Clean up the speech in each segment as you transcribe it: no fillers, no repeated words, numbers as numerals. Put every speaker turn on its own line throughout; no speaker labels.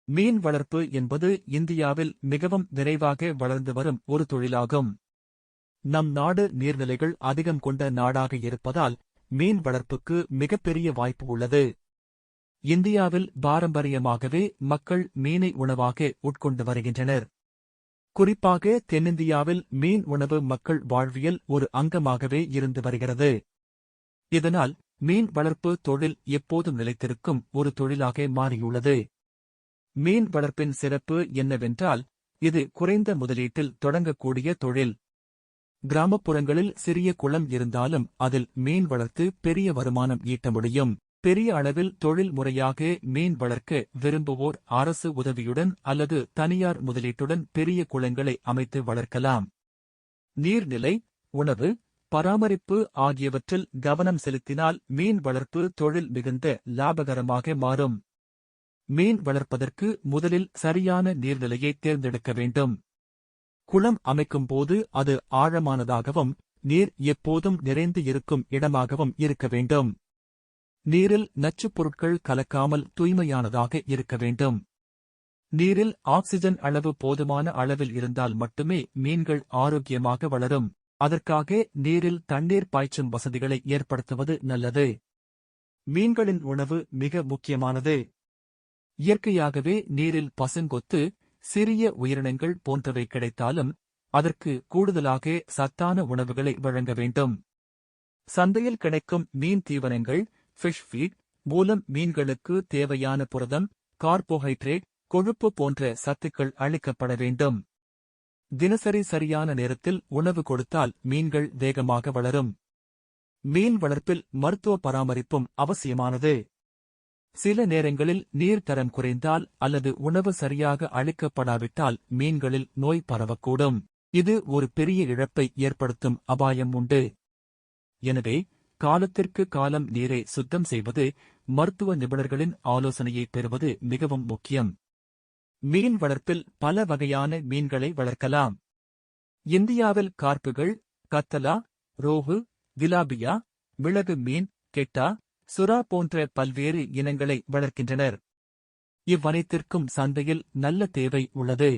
மீன் வளர்ப்பு என்பது இந்தியாவில் மிகவும் விரைவாக வளர்ந்து வரும் ஒரு தொழிலாகும். நம் நாடு நீர்நிலைகள் அதிகம் கொண்ட நாடாக இருப்பதால் மீன் வளர்ப்புக்கு மிகப்பெரிய வாய்ப்பு உள்ளது. இந்தியாவில் பாரம்பரியமாகவே மக்கள் மீனை உணவாக உட்கொண்டு வருகின்றனர். குறிப்பாக தென்னிந்தியாவில் மீன் உணவு மக்கள் வாழ்வியல் ஒரு அங்கமாகவே இருந்து வருகிறது. இதனால் மீன் வளர்ப்பு தொழில் எப்போதும் நிலைத்திருக்கும் ஒரு தொழிலாக மாறியுள்ளது. மீன் வளர்ப்பின் சிறப்பு என்னவென்றால், இது குறைந்த முதலீட்டில் தொடங்கக்கூடிய தொழில். கிராமப்புறங்களில் சிறிய குளம் இருந்தாலும் அதில் மீன் வளர்த்து பெரிய வருமானம் ஈட்ட முடியும். பெரிய அளவில் தொழில் முறையாக மீன் வளர்க்க விரும்புவோர் அரசு உதவியுடன் அல்லது தனியார் முதலீட்டுடன் பெரிய குளங்களை அமைத்து வளர்க்கலாம். நீர்நிலை, உணவு, பராமரிப்பு ஆகியவற்றில் கவனம் செலுத்தினால் மீன் வளர்ப்பு தொழில் மிகுந்த லாபகரமாக மாறும். மீன் வளர்ப்பதற்கு முதலில் சரியான நீர்நிலையை தேர்ந்தெடுக்க வேண்டும். குளம் அமைக்கும் போது அது ஆழமானதாகவும் நீர் எப்போதும் நிறைந்து இருக்கும் இடமாகவும் இருக்க வேண்டும். நீரில் நச்சுப் பொருட்கள் கலக்காமல் தூய்மையானதாக இருக்க வேண்டும். நீரில் ஆக்சிஜன் அளவு போதுமான அளவில் இருந்தால் மட்டுமே மீன்கள் ஆரோக்கியமாக வளரும். அதற்காக நீரில் தண்ணீர் பாய்ச்சும் வசதிகளை ஏற்படுத்துவது நல்லது. மீன்களின் உணவு மிக முக்கியமானது. இயற்கையாகவே நீரில் பசுங்கொத்து, சிறிய உயிரினங்கள் போன்றவை கிடைத்தாலும் அதற்கு கூடுதலாக சத்தான உணவுகளை வழங்க வேண்டும். சந்தையில் கிடைக்கும் மீன் தீவனங்கள், ஃபிஷ் ஃபீட் மூலம் மீன்களுக்கு தேவையான புரதம், கார்போஹைட்ரேட், கொழுப்பு போன்ற சத்துக்கள் அளிக்கப்பட வேண்டும். தினசரி சரியான நேரத்தில் உணவு கொடுத்தால் மீன்கள் வேகமாக வளரும். மீன் வளர்ப்பில் மருத்துவ பராமரிப்பும் அவசியமானது. சில நேரங்களில் நீர் தரம் குறைந்தால் அல்லது உணவு சரியாக அளிக்கப்படாவிட்டால் மீன்களில் நோய் பரவக்கூடும். இது ஒரு பெரிய இழப்பை ஏற்படுத்தும் அபாயம் உண்டு. எனவே காலத்திற்கு காலம் நீரை சுத்தம் செய்வது, மருத்துவ நிபுணர்களின் ஆலோசனையை பெறுவது மிகவும் முக்கியம். மீன் வளர்ப்பில் பல வகையான மீன்களை வளர்க்கலாம். இந்தியாவில் கார்ப்புகள், கத்தலா, ரோகு, திலாபியா, மிளகு மீன், கெட்டா, சுறா போன்ற பல்வேறு இனங்களை வளர்க்கின்றனர். இவ்வனைத்திற்கும் சந்தையில் நல்ல தேவை உள்ளது.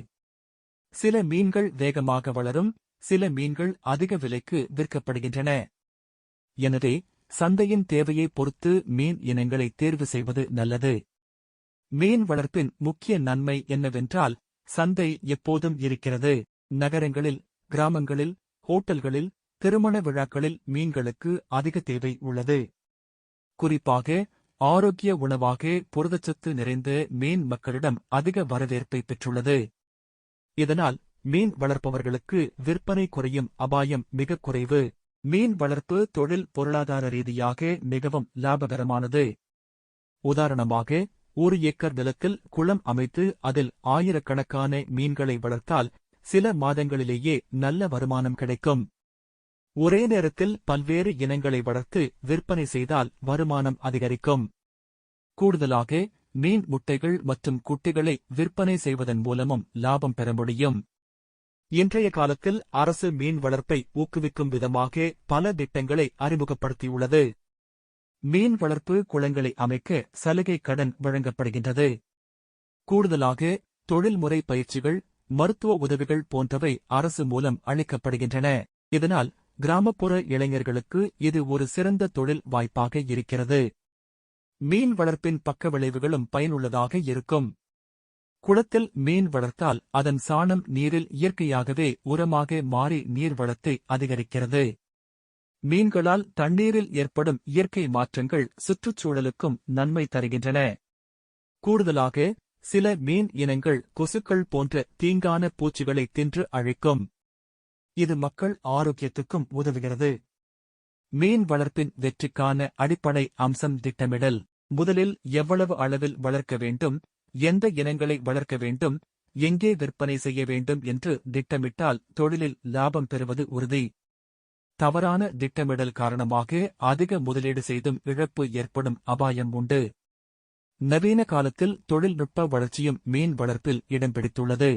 சில மீன்கள் வேகமாக வளரும், சில மீன்கள் அதிக விலைக்கு விற்கப்படுகின்றன. எனவே சந்தையின் தேவையை பொறுத்து மீன் இனங்களை தேர்வு செய்வது நல்லது. மீன் வளர்ப்பின் முக்கிய நன்மை என்னவென்றால், சந்தை எப்போதும் இருக்கிறது. நகரங்களில், கிராமங்களில், ஹோட்டல்களில், திருமண விழாக்களில் மீன்களுக்கு அதிக தேவை உள்ளது. குறிப்பாக ஆரோக்கிய உணவாக புரதச்சத்து நிறைந்த மீன் மக்களிடம் அதிக வரவேற்பை பெற்றுள்ளது. இதனால் மீன் வளர்ப்பவர்களுக்கு விற்பனை குறையும் அபாயம் மிக குறைவு. மீன் வளர்ப்பு தொழில் பொருளாதார ரீதியாக மிகவும் லாபகரமானது. உதாரணமாக, 1 ஏக்கர் நிலத்தில் குளம் அமைத்து அதில் ஆயிரக்கணக்கான மீன்களை வளர்த்தால் சில மாதங்களிலேயே நல்ல வருமானம் கிடைக்கும். ஒரே நேரத்தில் பல்வேறு இனங்களை வளர்த்து விற்பனை செய்தால் வருமானம் அதிகரிக்கும். கூடுதலாக மீன் முட்டைகள் மற்றும் குட்டிகளை விற்பனை செய்வதன் மூலமும் லாபம் பெற முடியும். இன்றைய காலத்தில் அரசு மீன் வளர்ப்பை ஊக்குவிக்கும் விதமாக பல திட்டங்களை அறிமுகப்படுத்தியுள்ளது. மீன் வளர்ப்பு குளங்களை அமைக்க சலுகை கடன் வழங்கப்படுகின்றது. கூடுதலாக தொழில்முறை பயிற்சிகள், மருத்துவ உதவிகள் போன்றவை அரசு மூலம் அளிக்கப்படுகின்றன. இதனால் கிராமப்புற இளைஞர்களுக்கு இது ஒரு சிறந்த தொழில் வாய்ப்பாக இருக்கிறது. மீன் வளர்ப்பின் பக்க விளைவுகளும் பயனுள்ளதாக இருக்கும். குளத்தில் மீன் வளர்த்தால் அதன் சாணம் நீரில் இயற்கையாகவே உரமாக மாறி நீர்வளத்தை அதிகரிக்கிறது. மீன்களால் தண்ணீரில் ஏற்படும் இயற்கை மாற்றங்கள் சுற்றுச்சூழலுக்கும் நன்மை தருகின்றன. கூடுதலாக சில மீன் இனங்கள் கொசுக்கள் போன்ற தீங்கான பூச்சிகளை தின்று அழிக்கும். இது மக்கள் ஆரோக்கியத்துக்கும் உதவுகிறது. மீன் வளர்ப்பின் வெற்றிக்கான அடிப்படை அம்சம் திட்டமிடல். முதலில் எவ்வளவு அளவில் வளர்க்க வேண்டும், எந்த இனங்களை வளர்க்க வேண்டும், எங்கே விற்பனை செய்ய வேண்டும் என்று திட்டமிட்டால் தொழிலில் லாபம் பெறுவது உறுதி. தவறான திட்டமிடல் காரணமாக அதிக முதலீடு செய்தும் இழப்பு ஏற்படும் அபாயம் உண்டு. நவீன காலத்தில் தொழில்நுட்ப வளர்ச்சியும் மீன் வளர்ப்பில் இடம் பிடித்துள்ளது.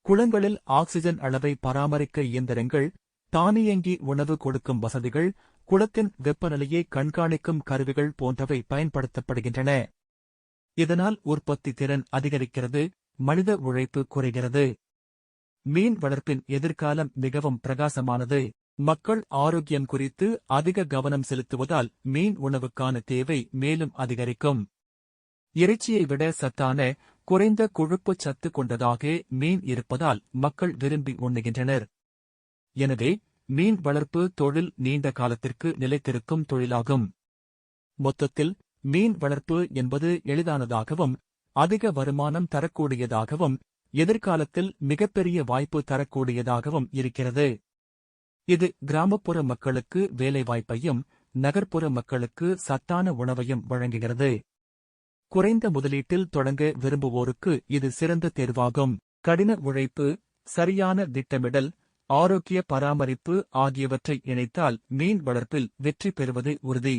குளங்களில் ஆக்சிஜன் அளவை பராமரிக்க இயந்திரங்கள், தானியங்கி உணவு கொடுக்கும் வசதிகள், குளத்தின் வெப்பநிலையை கண்காணிக்கும் கருவிகள் போன்றவை பயன்படுத்தப்படுகின்றன. இதனால் உற்பத்தி திறன் அதிகரிக்கிறது, மனித உழைப்பு குறைகிறது. மீன் வளர்ப்பின் எதிர்காலம் மிகவும் பிரகாசமானது. மக்கள் ஆரோக்கியம் குறித்து அதிக கவனம் செலுத்துவதால் மீன் உணவுக்கான தேவை மேலும் அதிகரிக்கும். இறைச்சியை விட சத்தான, குறைந்த கொழுப்புச் சத்து கொண்டதாக மீன் இருப்பதால் மக்கள் விரும்பி உண்ணுகின்றனர். எனவே மீன் வளர்ப்பு தொழில் நீண்ட காலத்திற்கு நிலைத்திருக்கும் தொழிலாகும். மொத்தத்தில் மீன் வளர்ப்பு என்பது எளிதானதாகவும் அதிக வருமானம் தரக்கூடியதாகவும் எதிர்காலத்தில் மிகப்பெரிய வாய்ப்பு தரக்கூடியதாகவும் இருக்கிறது. இது கிராமப்புற மக்களுக்கு வேலைவாய்ப்பையும் நகர்ப்புற மக்களுக்கு சத்தான உணவையும் வழங்குகிறது. குறைந்த முதலீட்டில் தொடங்க விரும்புவோருக்கு இது சிறந்த தேர்வாகும். கடின உழைப்பு, சரியான திட்டமிடல், ஆரோக்கிய பராமரிப்பு ஆகியவற்றை இணைத்தால் மீன் வளர்ப்பில் வெற்றி பெறுவது உறுதி.